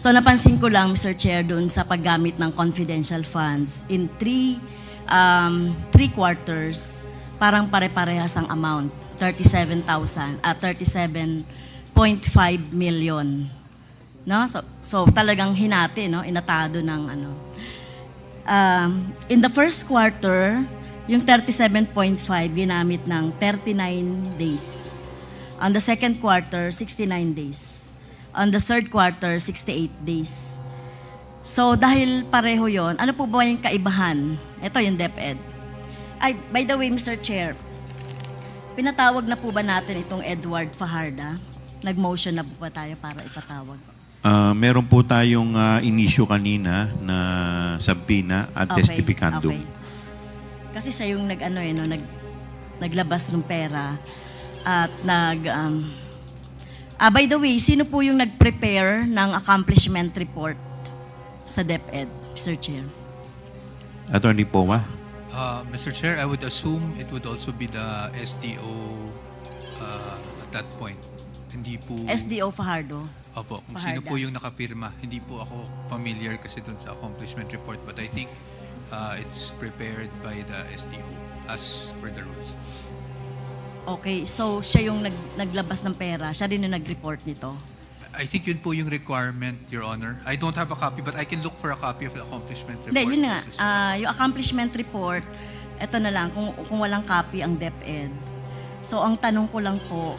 So napansin ko lang, Mr. Chair, doon sa paggamit ng confidential funds in three quarters, parang pare-parehas ang amount, 37.5 million. No? So talagang hinati, no? Inatado ng ano. In the first quarter, yung 37.5 ginamit ng 39 days. On the second quarter, 69 days. On the third quarter, 68 days. So dahil pareho yon, ano po ba yung kaibahan? Ito yung DepEd. Ay, by the way, Mr. Chair, pinatawag na po ba natin itong Edward Fajarda? Nag-motion na po ba tayo para ipatawag? Meron po tayong inisyu kanina na subpoena at testificandum. Okay. Kasi siya yung naglabas ng pera at by the way, sino po yung nag-prepare ng accomplishment report sa DepEd, Mr. Chair? Attorney Powa? Mr. Chair, I would assume it would also be the SDO at that point. Hindi po... SDO Fajardo? Opo, kung sino po yung nakapirma. Hindi po ako familiar kasi dun sa accomplishment report, but I think it's prepared by the SDO as per the rules. Okay, so siya yung naglabas ng pera, siya din yung nag-report nito? I think yun po yung requirement, Your Honor. I don't have a copy, but I can look for a copy of the accomplishment report. Hindi, yun nga. Yung accomplishment report, eto na lang, kung walang copy ang DepEd. So, ang tanong ko lang po,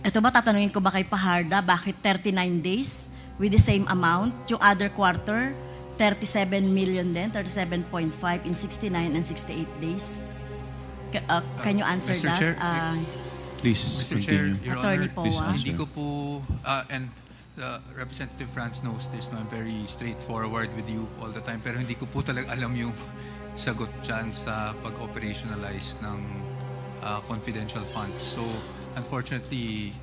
eto ba, tatanungin ko ba kay Fajarda, bakit 39 days with the same amount? Yung other quarter, 37 million din, 37.5 in 69 and 68 days? Can you answer Mr. that? Chair, Please Mr. Chair, continue. Your Attorney Honor, Powa. hindi ko po, and Representative Franz knows this, no? I'm very straightforward with you all the time, pero hindi ko po talaga alam yung sagot dyan sa pag-operationalize ng confidential funds. So, unfortunately,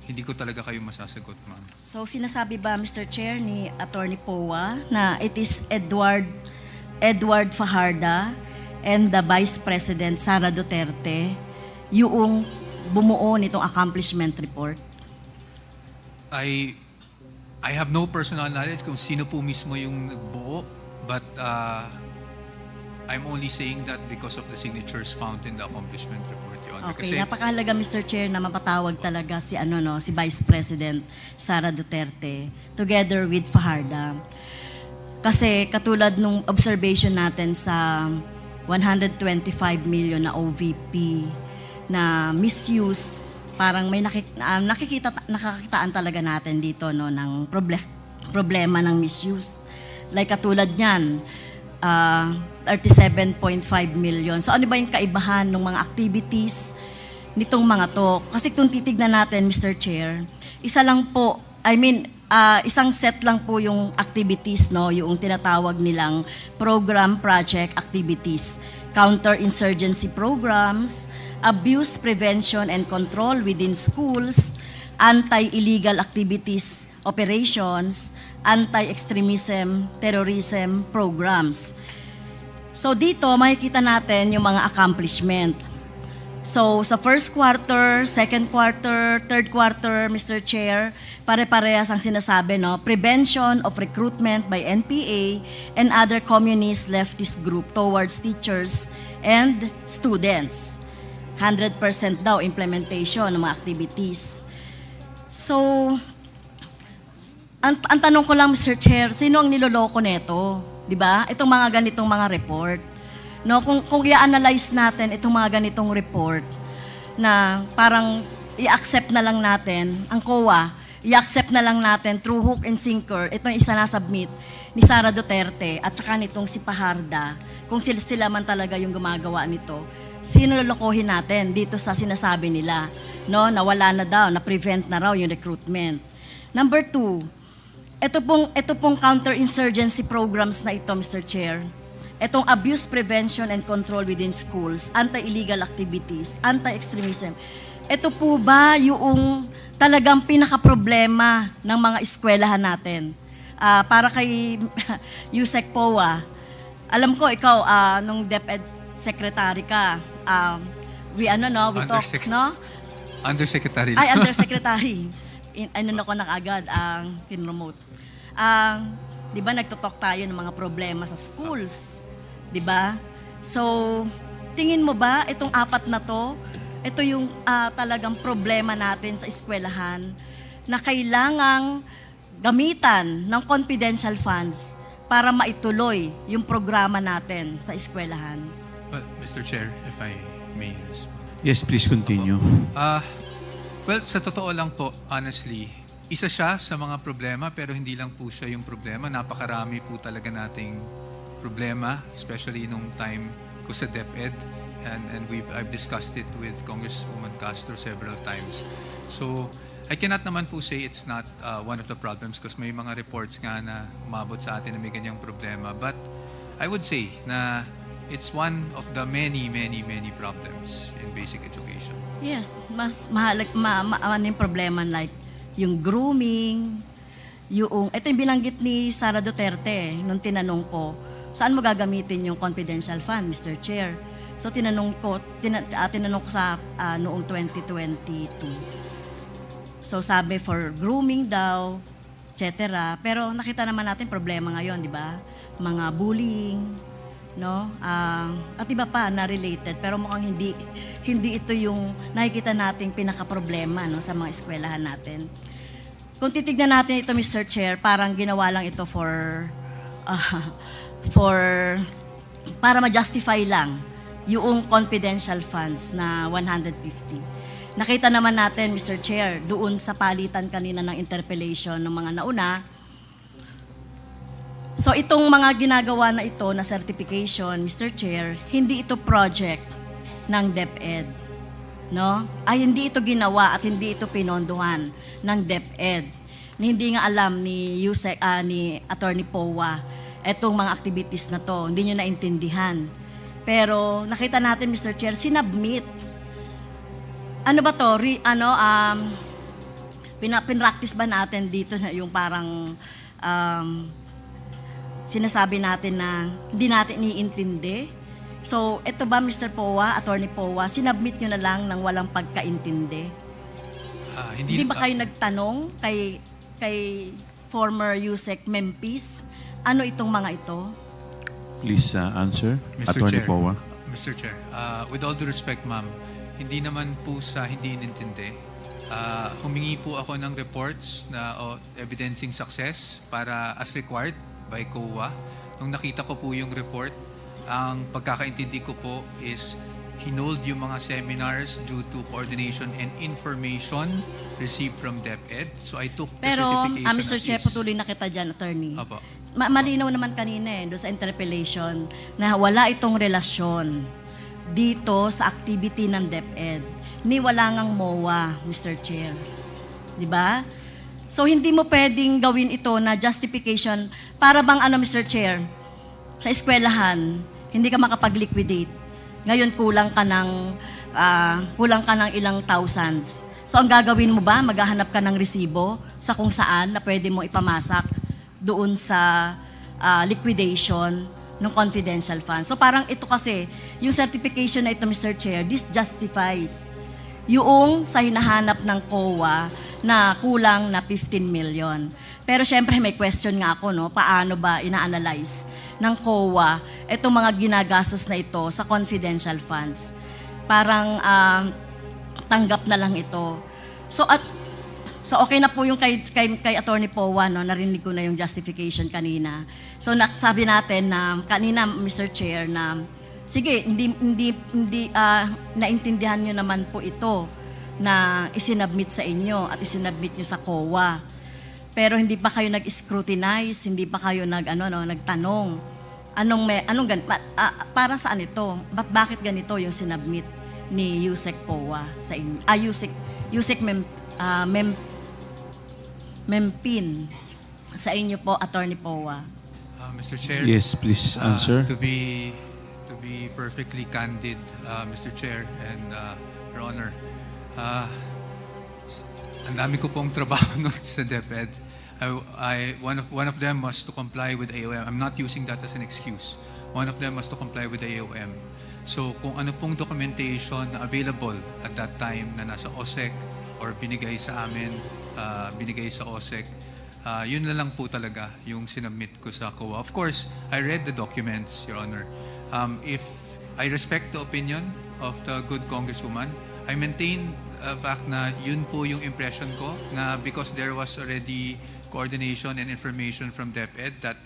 hindi ko talaga kayo masasagot, ma'am. So, sinasabi ba, Mr. Chair, ni Attorney Powa na it is Edward Fajarda and the Vice President Sara Duterte yung bumuo nitong accomplishment report? I have no personal knowledge kung sino po mismo yung nagbuo, but I'm only saying that because of the signatures found in the accomplishment report, Your Honor. Okay, Kasi, napakahalaga, Mr. Chair, na mapatawag talaga si Vice President Sara Duterte together with Fajarda. Kasi katulad nung observation natin sa 125 million na OVP na misuse, parang may nakakitaan talaga natin dito, no, ng problema ng misuse. Like katulad niyan, 37.5 million. So ano ba yung kaibahan ng mga activities nitong mga to? Kasi kung titignan natin, Mr. Chair, isang set lang po yung activities, no, yung tinatawag nilang program project activities, counter-insurgency programs, abuse prevention and control within schools, anti-illegal activities operations, anti-extremism, terrorism programs. So dito makikita natin yung mga accomplishment. So, sa first quarter, second quarter, third quarter, Mr. Chair, pare-parehas ang sinasabi, no? Prevention of recruitment by NPA and other communist leftist group towards teachers and students. 100% daw implementation ng mga activities. So, ang tanong ko lang, Mr. Chair, sino ang niloloko neto? Diba? Itong mga ganitong mga report. No, kung i-analyze natin itong mga ganitong report na parang i-accept na lang natin, ang COA, i-accept na lang natin through hook and sinker, itong isa na submit ni Sara Duterte at saka nitong si Fajarda, kung sila man talaga yung gumagawa nito, sino lolokohin natin dito sa sinasabi nila, no, na wala na daw, na-prevent na raw yung recruitment. Number 2, ito pong counter-insurgency programs na ito, Mr. Chair, itong abuse prevention and control within schools, anti-illegal activities, anti-extremism. Ito po ba yung talagang pinaka-problema ng mga eskwelahan natin? Para kay Yusek Powa, alam ko ikaw, nung DepEd Secretary ka, we talk, no? Undersecretary. Ay, Undersecretary. ano ko na kaagad ang kinremote. Di ba nagtutok tayo ng mga problema sa schools? Di ba? So, tingin mo ba itong apat na to, ito yung talagang problema natin sa eskwelahan na kailangang gamitan ng confidential funds para maituloy yung programa natin sa eskwelahan? Well, Mr. Chair, if I may respond. Yes, please continue. Well, sa totoo lang po, honestly, isa siya sa mga problema pero hindi lang po siya yung problema. Napakarami po talaga nating problema, especially nung time ko sa DepEd. And I've discussed it with Congresswoman Castro several times. So, I cannot naman po say it's not one of the problems because may mga reports nga na umabot sa atin na may ganyang problema. But I would say na it's one of the many problems in basic education. Yes, mas ano yung problema like yung grooming, ito yung binanggit ni Sara Duterte nung tinanong ko, saan mo gagamitin yung confidential fund, Mr. Chair? So tinanong ko sa noong 2022. So sabi for grooming daw, etc. Pero nakita naman natin problema ngayon, di ba? Mga bullying, no? At iba pa na related, pero mukhang hindi ito yung nakikita nating pinaka-problema, no, sa mga eskwelahan natin. Kung titignan natin ito, Mr. Chair, parang ginawa lang ito para ma-justify lang yung confidential funds na 150. Nakita naman natin, Mr. Chair, doon sa palitan kanina ng interpellation ng mga nauna. So itong mga ginagawa na ito na certification, Mr. Chair, hindi ito project ng DepEd, no? Ay hindi ito ginawa at hindi ito pinondohan ng DepEd. Hindi nga alam ni ni Attorney Powa etong mga activities na to, hindi niyo naintindihan. Pero nakita natin, Mr. Chair, sinubmit. Ano ba to? Pinractice ba natin dito na yung parang sinasabi natin na hindi natin iniintindi? So, ito ba, Mr. Powa, Attorney Powa, sinubmit nyo na lang ng walang pagkaintindi? Hindi ba kayo nagtanong kay former USEC Memphis, ano itong mga ito? Please answer, Mr. Attorney Chair, Powa. Mr. Chair, with all due respect, ma'am, hindi naman po sa hindi inintindi. Humingi po ako ng reports na evidencing success para as required by COA. Nung nakita ko po yung report, ang pagkakaintindi ko po is hinold yung mga seminars due to coordination and information received from DepEd. So I took the certification Mr. Chair, patuloy na kita dyan, Attorney. Apo. Malinaw naman kanina doon sa interpellation na wala itong relasyon dito sa activity ng DepEd. Ni wala ngang MOA, Mr. Chair. Di ba? So hindi mo pwedeng gawin ito na justification para bang Mr. Chair, sa eskwelahan, hindi ka makapag-liquidate. Ngayon kulang ka ng ilang thousands. So ang gagawin mo ba? Maghahanap ka ng resibo sa kung saan na pwede mo ipamasak doon sa liquidation ng confidential funds. So parang ito kasi, yung certification na ito, Mr. Chair, this justifies yung sa hinahanap ng COA na kulang na 15 million. Pero syempre may question nga ako, no? Paano ba ina-analyze ng COA itong mga ginagastos na ito sa confidential funds? Parang tanggap na lang ito. So okay na po yung kay Attorney Powa, no? Narinig ko na yung justification kanina. So sabi natin na kanina, Mr. Chair, na sige, hindi naintindihan nyo naman po ito na isinabmit sa inyo at isinabmit nyo sa COA. Pero hindi pa kayo nag-scrutinize, hindi pa kayo nagtanong. Para saan ito? Bakit ganito yung sinabmit ni USEC Powa sa inyo? USEC Mempin sa inyo po, Attorney Powa. Mr. Chair. Yes, please answer. To be perfectly candid, Mr. Chair and Your Honor, ang dami ko pong trabaho nun sa DepEd. One of them was to comply with AOM. I'm not using that as an excuse. One of them was to comply with AOM. So kung ano pong documentation na available at that time na nasa OSEC or binigay sa amin, binigay sa OSEC, yun na lang po talaga yung sinubmit ko sa COA. Of course, I read the documents, Your Honor. If I respect the opinion of the good Congresswoman, I maintain fact na yun po yung impression ko, na because there was already coordination and information from DepEd that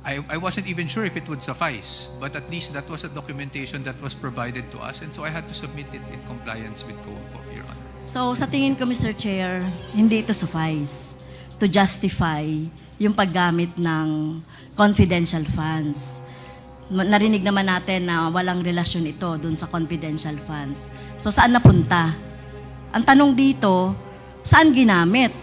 I wasn't even sure if it would suffice, but at least that was a documentation that was provided to us, and so I had to submit it in compliance with COA po, Your Honor. So sa tingin ko, Mr. Chair, hindi ito suffice to justify yung paggamit ng confidential funds. Narinig naman natin na walang relasyon ito dun sa confidential funds. So saan napunta? Ang tanong dito, saan ginamit?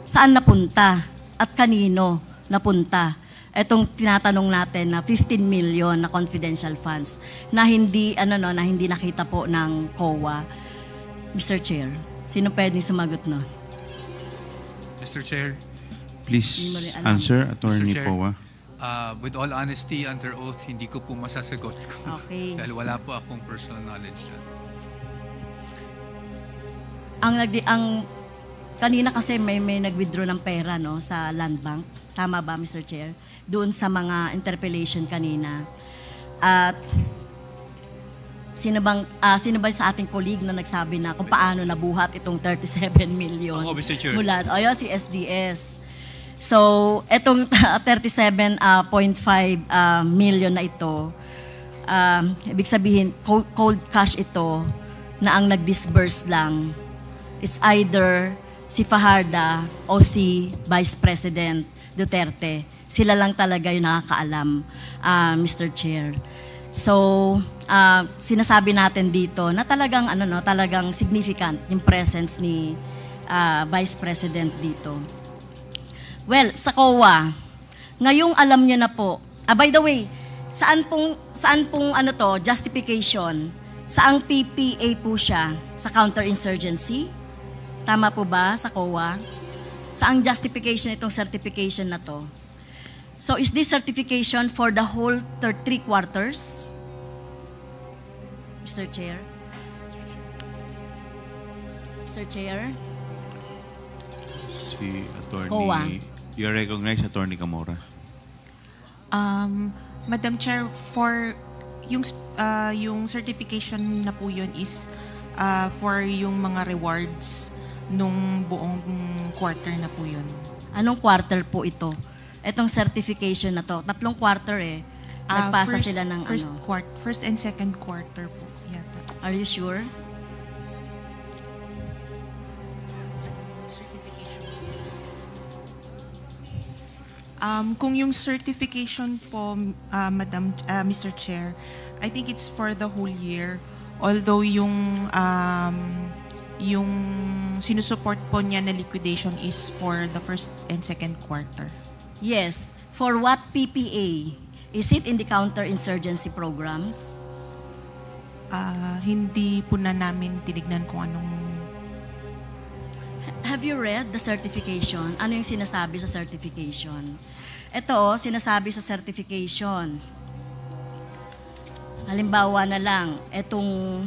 Saan napunta? At kanino napunta? Etong tinatanong natin na 15 million na confidential funds na hindi na hindi nakita po ng COA. Mr. Chair, sino pwedeng sumagot no? Mr. Chair, Please Hindi mo rin alam. answer, Attorney Mr. Chair. Powa. With all honesty, under oath, hindi ko po masasagot ko. Okay. Dahil wala po akong personal knowledge dyan. Ang kanina kasi may nag-withdraw ng pera no sa Land Bank. Tama ba, Mr. Chair? Doon sa mga interpellation kanina. At sino ba sa ating colleague na nagsabi na kung paano nabuhat itong 37 million? Ako, Mr. Chair. Mula, si SDS. So, itong 37.5 million na ito, ibig sabihin, cold cash ito na ang nag-disburse lang. It's either si Fajarda o si Vice President Duterte. Sila lang talaga yung nakakaalam, Mr. Chair. So, sinasabi natin dito na talagang talagang significant yung presence ni Vice President dito. Well, sa COA, ngayong alam niyo na po. By the way, saan pong justification? Saang PPA po siya? Sa counterinsurgency? Tama po ba sa COA? Saang justification itong certification na to? So is this certification for the whole 3 quarters? Mr. Chair? Mr. Chair? Si COA. Attorney, you recognize Attorney Camora. Madam Chair, for yung certification na po yun is for yung mga rewards nung buong quarter na po yun. Anong quarter po ito? Etong certification na to. 3 quarter Nagpasa sila ng First and second quarter po yata. Are you sure? Kung yung certification po, Mr. Chair, I think it's for the whole year. Although yung sinusupport po niya na liquidation is for the first and second quarter. Yes. For what PPA? Is it in the counterinsurgency programs? Hindi po na namin tinignan kung anong... Have you read the certification? Ano yung sinasabi sa certification? Ito, sinasabi sa certification. Halimbawa na lang, itong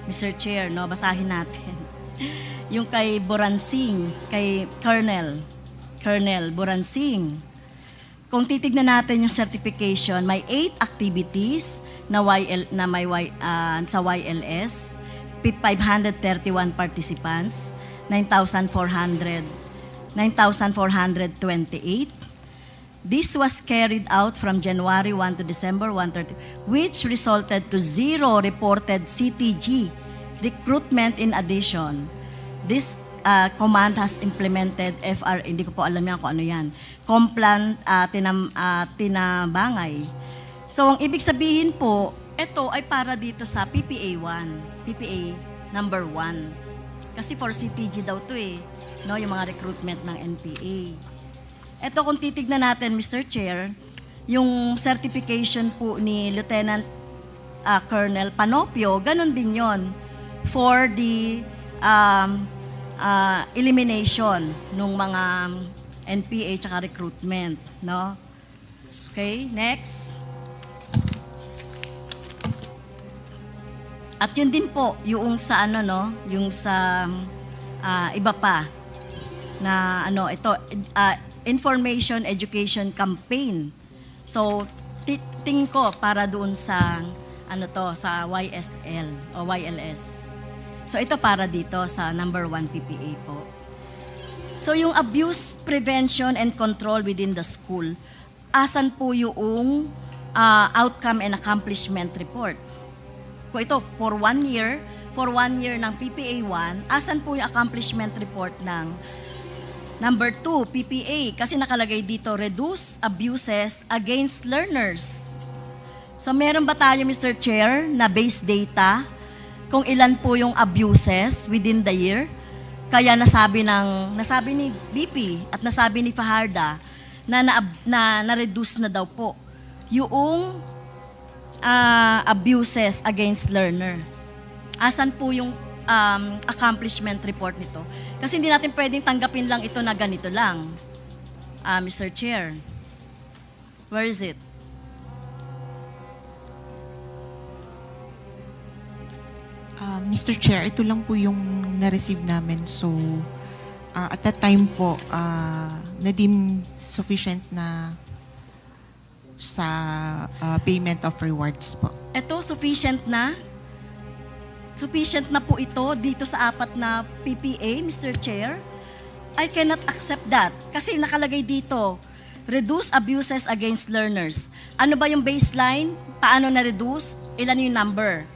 Mr. Chair, no, basahin natin. Yung kay Boransing, kay Colonel Boransing. Kung titignan natin yung certification, may 8 activities na sa YLS, 531 participants, 9,428. This was carried out from January 1 to December 1, which resulted to 0 reported CTG recruitment. In addition, this command has implemented hindi ko po alam yan kung ano yan, Complan Tinabangay. So, ang ibig sabihin po, ito ay para dito sa PPA number 1. Kasi for CTG daw to no, yung mga recruitment ng NPA. Ito kung titignan natin, Mr. Chair, yung certification po ni Lieutenant Colonel Panopio, ganun din yon for the elimination ng mga NPA tsaka recruitment, no? Okay, next. At yun din po, yung sa ano, no, yung sa iba pa, na ano, ito, information education campaign. So, tingin ko para doon sa, ano to, sa YSL o YLS. So, ito para dito sa number 1 PPA po. So, yung abuse prevention and control within the school, asan po yung outcome and accomplishment report? Kung ito, for 1 year ng PPA 1, asan po yung accomplishment report ng number 2, PPA? Kasi nakalagay dito, reduce abuses against learners. So, meron ba tayo, Mr. Chair, na base data kung ilan po yung abuses within the year? Kaya nasabi ni BP at nasabi ni Fajarda na reduce na daw po yung abuses against learner. Asan po yung accomplishment report nito? Kasi hindi natin pwedeng tanggapin lang ito na ganito lang. Mr. Chair, where is it? Mr. Chair, ito lang po yung na-receive namin. So, at that time po, na-deem sufficient na sa payment of rewards po. Ito, sufficient na? Sufficient na po ito dito sa 4 na PPA, Mr. Chair? I cannot accept that. Kasi nakalagay dito, reduce abuses against learners. Ano ba yung baseline? Paano na-reduce? Ilan yung number?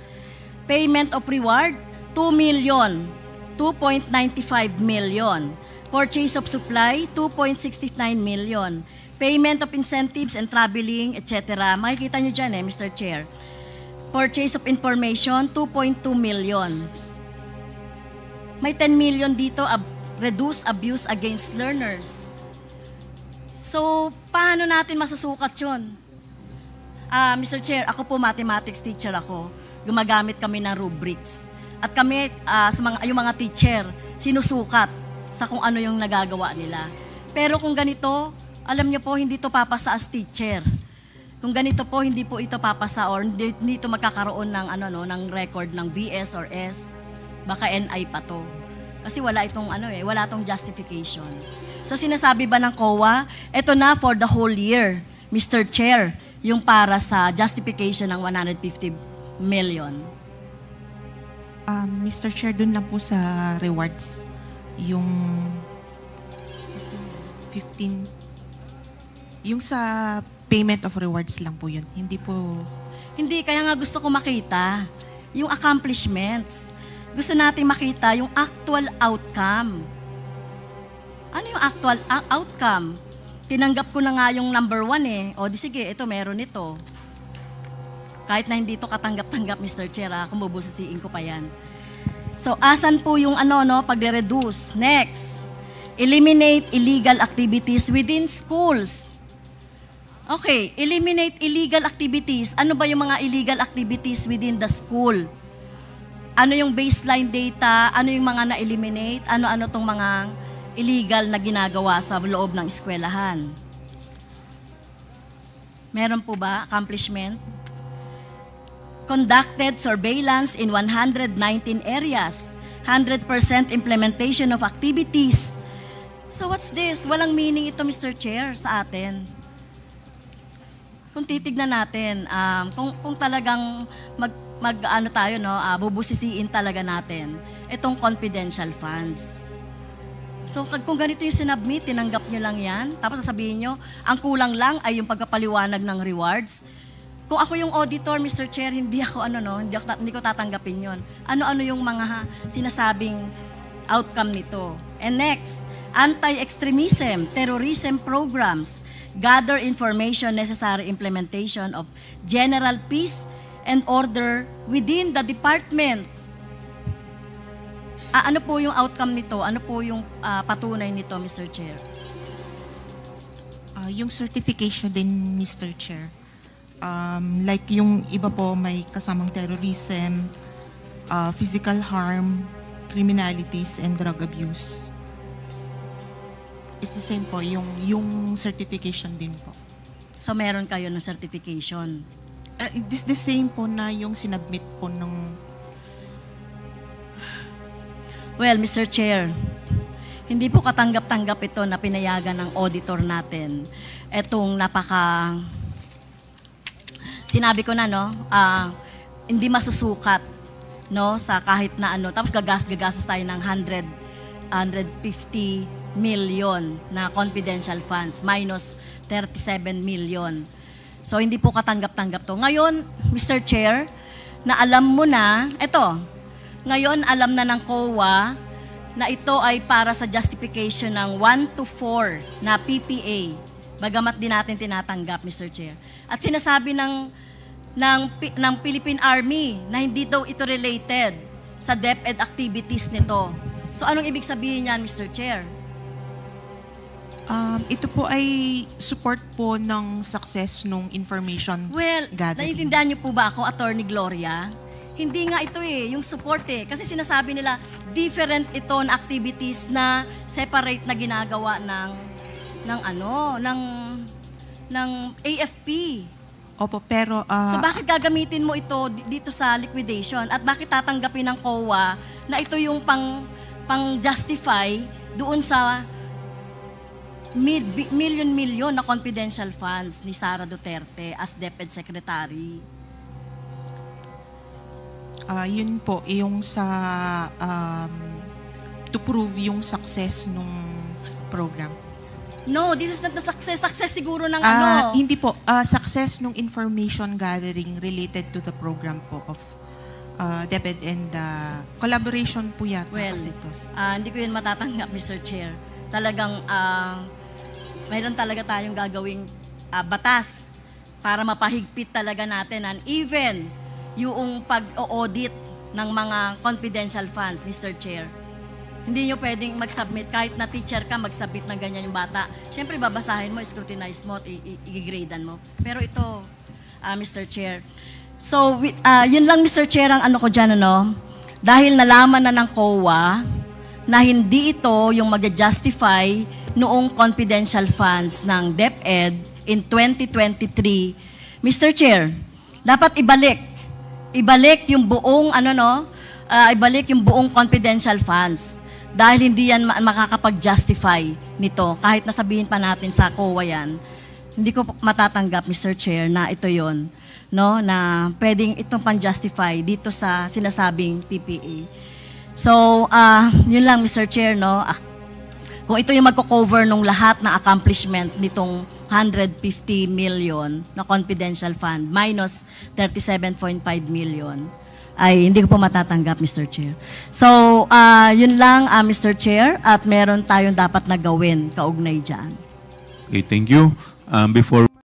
Payment of reward, 2 million, 2.95 million. Purchase of supply, 2.69 million. Payment of incentives and traveling, etc. Makikita nyo dyan Mr. Chair. Purchase of information, 2.2 million. May 10 million dito, reduce abuse against learners. So, paano natin masusukat yun? Mr. Chair, ako po mathematics teacher ako. Gumagamit kami ng rubrics. At kami, yung mga teacher, sinusukat sa kung ano yung nagagawa nila. Pero kung ganito, alam niyo po, hindi to papasa as teacher. Kung ganito po, hindi po ito papasa or hindi ito magkakaroon ng, ng record ng VS or S. Baka NI pa to. Kasi wala itong, wala itong justification. So sinasabi ba ng COA, ito na for the whole year, Mr. Chair, yung para sa justification ng 150 million. Mr. Chair, dun lang po sa rewards, yung 15, yung sa payment of rewards lang po yun. Hindi po... Hindi, kaya nga gusto ko makita yung accomplishments. Gusto natin makita yung actual outcome. Ano yung actual outcome? Tinanggap ko na nga yung number 1 O di sige, ito meron ito. Kahit na hindi ito katanggap-tanggap, Mr. Chair, kung bubusisiin ko pa yan. So, asan po yung pagre-reduce? Next, eliminate illegal activities within schools. Okay, eliminate illegal activities. Ano ba yung mga illegal activities within the school? Ano yung baseline data? Ano yung mga na-eliminate? Ano-ano tong mga illegal na ginagawa sa loob ng eskwelahan? Meron po ba accomplishment? Conducted surveillance in 119 areas, 100% implementation of activities. So what's this? Walang meaning ito, Mr. Chair, sa atin. Kung titignan natin, kung talagang bubusisiin talaga natin itong confidential funds. So kung ganito yung sinubmit, tinanggap nyo lang yan, tapos sasabihin nyo, ang kulang lang ay yung pagkapaliwanag ng rewards. Kung ako yung auditor, Mr. Chair, hindi ko tatanggapin yon. Ano-ano yung mga sinasabing outcome nito. And next, anti-extremism, terrorism programs, gather information necessary implementation of general peace and order within the department. Ano po yung outcome nito? Ano po yung patunay nito, Mr. Chair? Yung certification din, Mr. Chair. Like yung iba po may kasamang terrorism, physical harm, criminalities, and drug abuse. It's the same po, yung certification din po. So meron kayo ng certification? This the same po na yung sinubmit po ng Well, Mr. Chair, hindi po katanggap-tanggap ito na pinayagan ng auditor natin. Etong sinabi ko na, no, hindi masusukat, no, sa kahit na ano. Tapos gagastos tayo ng 150 million na confidential funds minus 37 million. So, hindi po katanggap-tanggap to. Ngayon, Mr. Chair, na alam mo na, ngayon alam na ng COA na ito ay para sa justification ng 1 to 4 na PPA. Bagamat din natin tinatanggap, Mr. Chair. At sinasabi ng Philippine Army na hindi daw ito related sa DepEd activities nito. So, anong ibig sabihin niyan, Mr. Chair? Ito po ay support po ng success nung information gathering. Naiintindihan niyo po ba ako, Attorney Gloria? Hindi nga ito yung support Kasi sinasabi nila, different ito na activities na separate na ginagawa ng AFP. Opo, pero... so bakit gagamitin mo ito dito sa liquidation? At bakit tatanggapin ng COA na ito yung pang-justify doon sa million na confidential funds ni Sara Duterte as DepEd Secretary? Yun po, yung sa to prove yung success nung program. No, this is not the success. Success siguro ng Hindi po. Success nung information gathering related to the program po of DepEd and collaboration po yata. Well, kasi ito. Hindi ko yun matatanggap, Mr. Chair. Talagang mayroon talaga tayong gagawing batas para mapahigpit talaga natin and even yung pag-audit ng mga confidential funds, Mr. Chair. Hindi nyo pwedeng mag-submit, kahit na teacher ka, mag-submit ng ganyan yung bata. Siyempre, babasahin mo, scrutinize mo, i-gradean mo. Pero ito, Mr. Chair. So, yun lang, Mr. Chair, ang ano ko dyan, dahil nalaman na ng COA na hindi ito yung mag-justify noong confidential funds ng DepEd in 2023. Mr. Chair, dapat ibalik yung buong ibalik yung buong confidential funds dahil hindi yan makakapag-justify nito. Kahit nasabihin pa natin sa COA yan, hindi ko matatanggap, Mr. Chair, na ito yon, no, na pwedeng itong pang-justify dito sa sinasabing PPA. So, yun lang, Mr. Chair, no. Kung ito yung magko-cover nung lahat ng accomplishment nitong 150 million na confidential fund minus 37.5 million, ay hindi ko po matatanggap, Mr. Chair. So, yun lang, Mr. Chair, at meron tayong dapat na gawin kaugnay dyan. Okay, thank you. Before